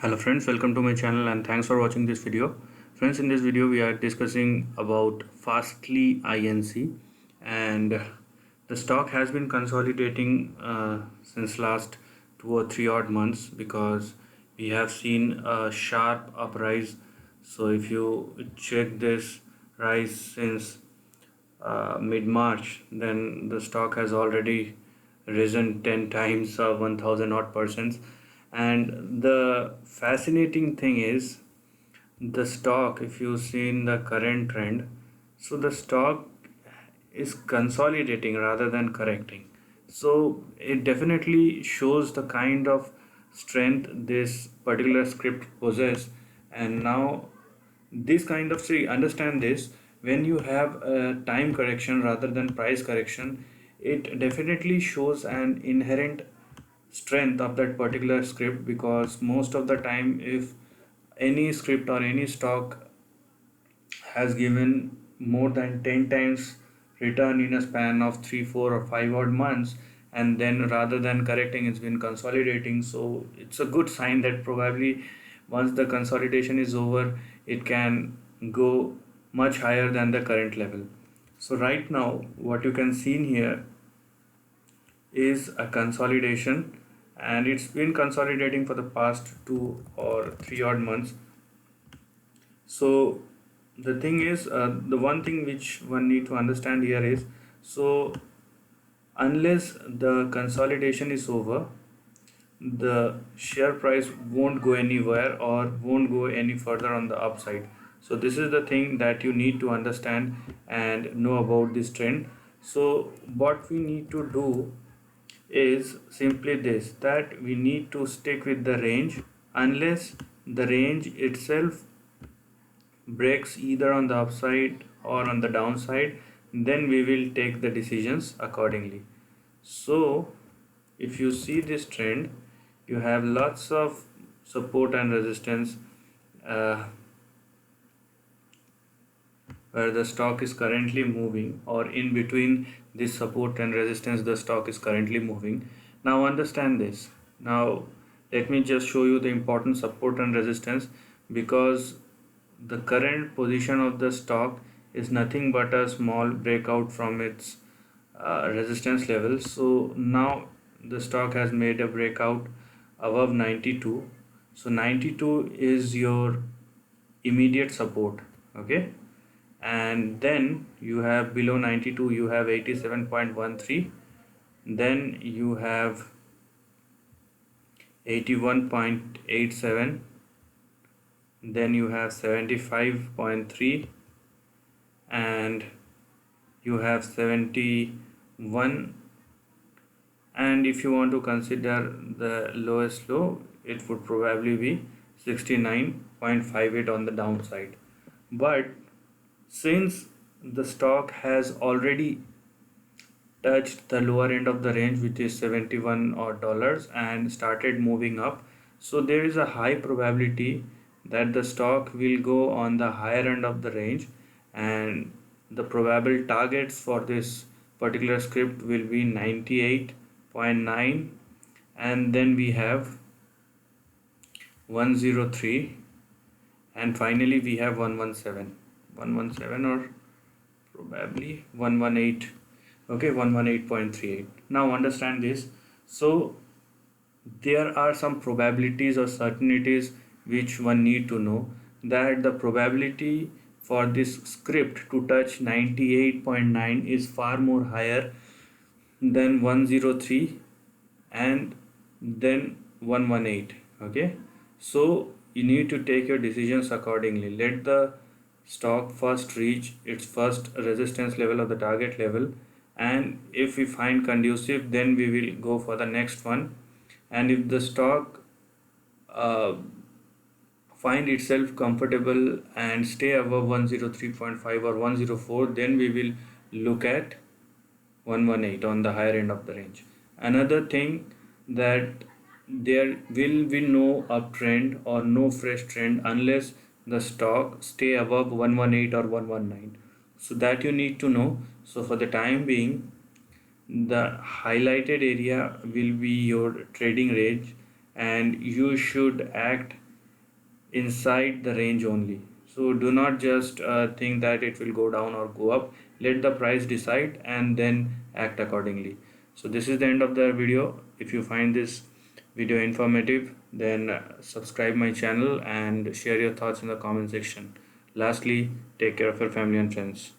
Hello friends, welcome to my channel and thanks for watching this video. Friends, in this video we are discussing about Fastly Inc. and the stock has been consolidating since last 2 or 3 odd months because we have seen a sharp uprise. So if you check this rise since mid-March, then the stock has already risen 10 times, 1000 odd percent. And the fascinating thing is the stock, if you see in the current trend, so the stock is consolidating rather than correcting. So it definitely shows the kind of strength this particular script possesses. And now this kind of, see, understand this, when you have a time correction rather than price correction, it definitely shows an inherent strength of that particular script, because most of the time if any script or any stock has given more than 10 times return in a span of 3 4 or 5 odd months, and then rather than correcting it's been consolidating, so it's a good sign that probably once the consolidation is over it can go much higher than the current level. So right now what you can see in here is a consolidation, and it's been consolidating for the past 2 or 3 odd months. So the thing is, the one thing which one need to understand here is, so unless the consolidation is over, the share price won't go anywhere or won't go any further on the upside. So this is the thing that you need to understand and know about this trend. So what we need to do is simply this, that we need to stick with the range. Unless the range itself breaks either on the upside or on the downside, then we will take the decisions accordingly. So if you see this trend, you have lots of support and resistance, uh, where the stock is currently moving, or in between this support and resistance the stock is currently moving. Now understand this. Now let me just show you the important support and resistance, because the current position of the stock is nothing but a small breakout from its resistance level. So now the stock has made a breakout above 92. So 92 is your immediate support, okay? And then you have below 92 you have 87.13, then you have 81.87, then you have 75.3, and you have 71. And if you want to consider the lowest low, it would probably be 69.58 on the downside. But since the stock has already touched the lower end of the range, which is 71 odd dollars, and started moving up, so there is a high probability that the stock will go on the higher end of the range, and the probable targets for this particular script will be 98.9, and then we have 103, and finally we have 117 or probably 118. Okay, 118.38. Now understand this. So there are some probabilities or certainties which one need to know, that the probability for this script to touch 98.9 is far more higher than 103 and then 118. Okay, so you need to take your decisions accordingly. Let the stock first reach its first resistance level or the target level, and if we find conducive, then we will go for the next one. And if the stock uh, find itself comfortable and stay above 103.5 or 104, then we will look at 118 on the higher end of the range. Another thing, that there will be no uptrend or no fresh trend unless the stock stay above 118 or 119. So that you need to know. So for the time being, the highlighted area will be your trading range, and you should act inside the range only. So do not just think that it will go down or go up. Let the price decide and then act accordingly. So this is the end of the video. If you find this video informative, then subscribe my channel and share your thoughts in the comment section. Lastly, take care of your family and friends.